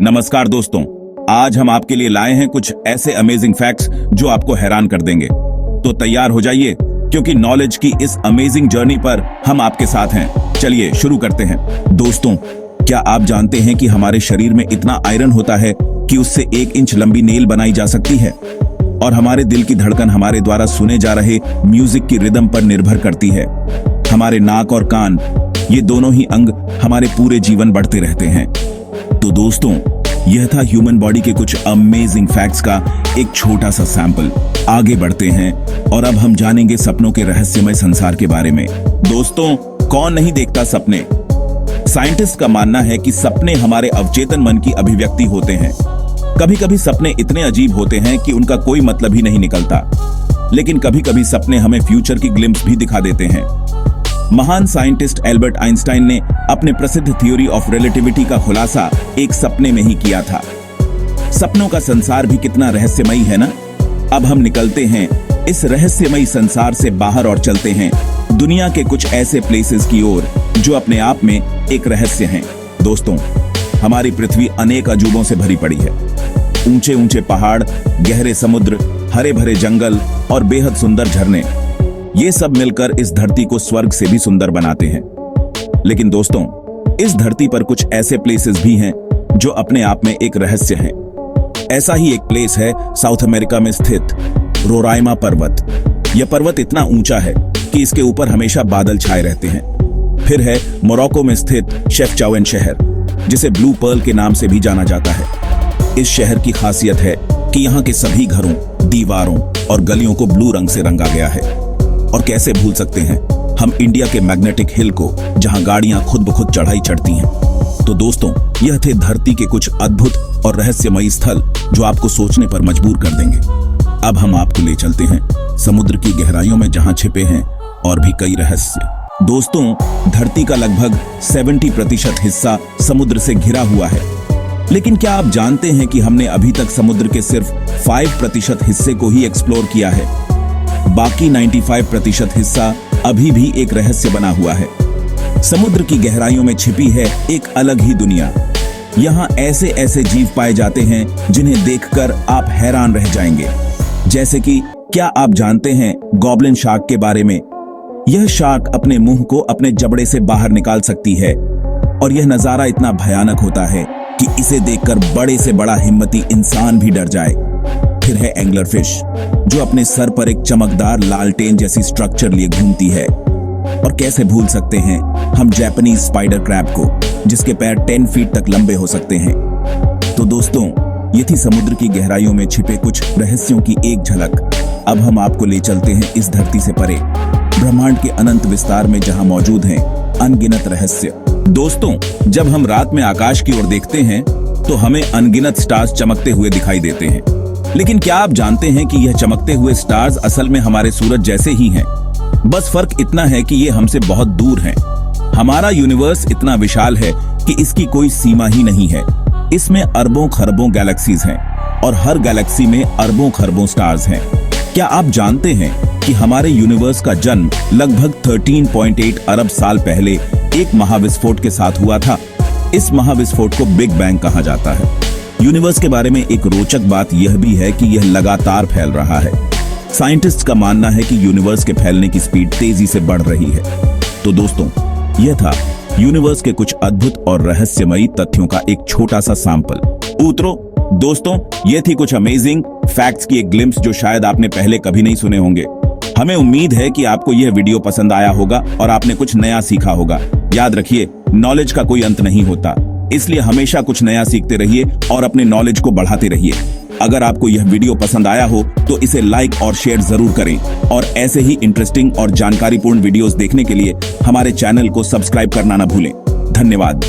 नमस्कार दोस्तों, आज हम आपके लिए लाए हैं कुछ ऐसे अमेजिंग फैक्ट्स जो आपको हैरान कर देंगे। तो तैयार हो जाइए, क्योंकि नॉलेज की इस अमेजिंग जर्नी पर हम आपके साथ हैं। चलिए शुरू करते हैं। दोस्तों, क्या आप जानते हैं कि हमारे शरीर में इतना आयरन होता है कि उससे 1 इंच लंबी नेल बनाई जा सकती है? और हमारे दिल की धड़कन हमारे द्वारा सुने जा रहे म्यूजिक की रिदम पर निर्भर करती है। हमारे नाक और कान, ये दोनों ही अंग हमारे पूरे जीवन बढ़ते रहते हैं। तो दोस्तों, यह था ह्यूमन बॉडी के कुछ अमेजिंग फैक्ट्स का एक छोटा सा सैंपल। आगे बढ़ते हैं और अब हम जानेंगे सपनों के रहस्यमय संसार के बारे में। दोस्तों, कौन नहीं देखता सपने? साइंटिस्ट का मानना है कि सपने हमारे अवचेतन मन की अभिव्यक्ति होते हैं। कभी कभी सपने इतने अजीब होते हैं कि उनका कोई मतलब ही नहीं निकलता, लेकिन कभी कभी सपने हमें फ्यूचर की ग्लिम्स भी दिखा देते हैं। महान साइंटिस्ट एल्बर्ट आइंस्टाइन ने अपने प्रसिद्ध थ्योरी ऑफ रिलेटिविटी का खुलासा एक सपने में ही किया था। सपनों का संसार भी कितना रहस्यमयी है ना। अब हम निकलते हैं इस रहस्यमयी संसार से बाहर और चलते हैं दुनिया के कुछ ऐसे प्लेसेस की ओर जो अपने आप में एक रहस्य हैं। दोस्तों, हमारी पृथ्वी अनेक अजूबों से भरी पड़ी है। ऊंचे ऊंचे पहाड़, गहरे समुद्र, हरे भरे जंगल और बेहद सुंदर झरने, ये सब मिलकर इस धरती को स्वर्ग से भी सुंदर बनाते हैं। लेकिन दोस्तों, इस धरती पर कुछ ऐसे प्लेसेस भी हैं जो अपने आप में एक रहस्य हैं। ऐसा ही एक प्लेस है साउथ अमेरिका में स्थित रोराइमा पर्वत। यह पर्वत इतना ऊंचा है कि इसके ऊपर हमेशा बादल छाए रहते हैं। फिर है मोरक्को में स्थित शेफचाउएन शहर, जिसे ब्लू पर्ल के नाम से भी जाना जाता है। इस शहर की खासियत है कि यहाँ के सभी घरों, दीवारों और गलियों को ब्लू रंग से रंगा गया है। और कैसे भूल सकते हैं हम इंडिया के मैग्नेटिक हिल को, जहां गाड़ियां खुद ब खुद चढ़ाई चढ़ती हैं। तो दोस्तों, यह थे धरती के कुछ अद्भुत और रहस्यमयी स्थल जो आपको सोचने पर मजबूर कर देंगे। अब हम आपको ले चलते हैं समुद्र की गहराइयों में, जहां छिपे हैं और भी कई रहस्य। दोस्तों, धरती का लगभग 70% हिस्सा समुद्र से घिरा हुआ है। लेकिन क्या आप जानते हैं कि हमने अभी तक समुद्र के सिर्फ 5% हिस्से को ही एक्सप्लोर किया है? बाकी 95% हिस्सा अभी भी एक रहस्य बना हुआ है। समुद्र की गहराइयों में छिपी है एक अलग ही दुनिया। यहाँ ऐसे ऐसे जीव पाए जाते हैं जिन्हें देखकर आप हैरान रह जाएंगे। जैसे कि क्या आप जानते हैं गॉब्लिन शार्क के बारे में? यह शार्क अपने मुंह को अपने जबड़े से बाहर निकाल सकती है और यह नजारा इतना भयानक होता है कि इसे देखकर बड़े से बड़ा हिम्मती इंसान भी डर जाए। फिर है एंगलर फिश, जो अपने सर पर एक चमकदार लालटेन जैसी स्ट्रक्चर लिए घूमती है। और कैसे भूल सकते हैं हम जापानीज स्पाइडर क्रैब को, जिसके पैर 10 फीट तक लंबे हो सकते हैं। तो दोस्तों, ये थी समुद्र की गहराइयों में छिपे कुछ रहस्यों की एक झलक। अब हम आपको ले चलते हैं इस धरती से परे, ब्रह्मांड के अनंत विस्तार में, जहां मौजूद हैं अनगिनत रहस्य। दोस्तों, जब हम रात में आकाश की ओर देखते हैं तो हमें अनगिनत स्टार्स चमकते हुए दिखाई देते हैं। लेकिन क्या आप जानते हैं कि यह चमकते हुए स्टार्स असल में हमारे सूरज जैसे ही हैं? बस फर्क इतना है कि ये हमसे बहुत दूर हैं। हमारा यूनिवर्स इतना विशाल है कि इसकी कोई सीमा ही नहीं है। इसमें अरबों खरबों गैलेक्सीज हैं और हर गैलेक्सी में अरबों खरबों स्टार्स हैं। क्या आप जानते हैं कि हमारे यूनिवर्स का जन्म लगभग 13.8 अरब साल पहले एक महाविस्फोट के साथ हुआ था? इस महाविस्फोट को बिग बैंग कहा जाता है। यूनिवर्स के बारे में एक रोचक बात यह भी है कि यह लगातार फैल रहा है। साइंटिस्ट का मानना है कि यूनिवर्स के फैलने की स्पीड तेजी से बढ़ रही है। तो दोस्तों, यह था यूनिवर्स के कुछ अद्भुत और रहस्यमयी तथ्यों का एक छोटा सा सैंपल। उतरो दोस्तों, ये थी कुछ अमेजिंग फैक्ट्स की एक ग्लिम्स जो शायद आपने पहले कभी नहीं सुने होंगे। हमें उम्मीद है कि आपको यह वीडियो पसंद आया होगा और आपने कुछ नया सीखा होगा। याद रखिए, नॉलेज का कोई अंत नहीं होता, इसलिए हमेशा कुछ नया सीखते रहिए और अपने नॉलेज को बढ़ाते रहिए। अगर आपको यह वीडियो पसंद आया हो तो इसे लाइक और शेयर जरूर करें और ऐसे ही इंटरेस्टिंग और जानकारीपूर्ण वीडियोस देखने के लिए हमारे चैनल को सब्सक्राइब करना न भूलें। धन्यवाद।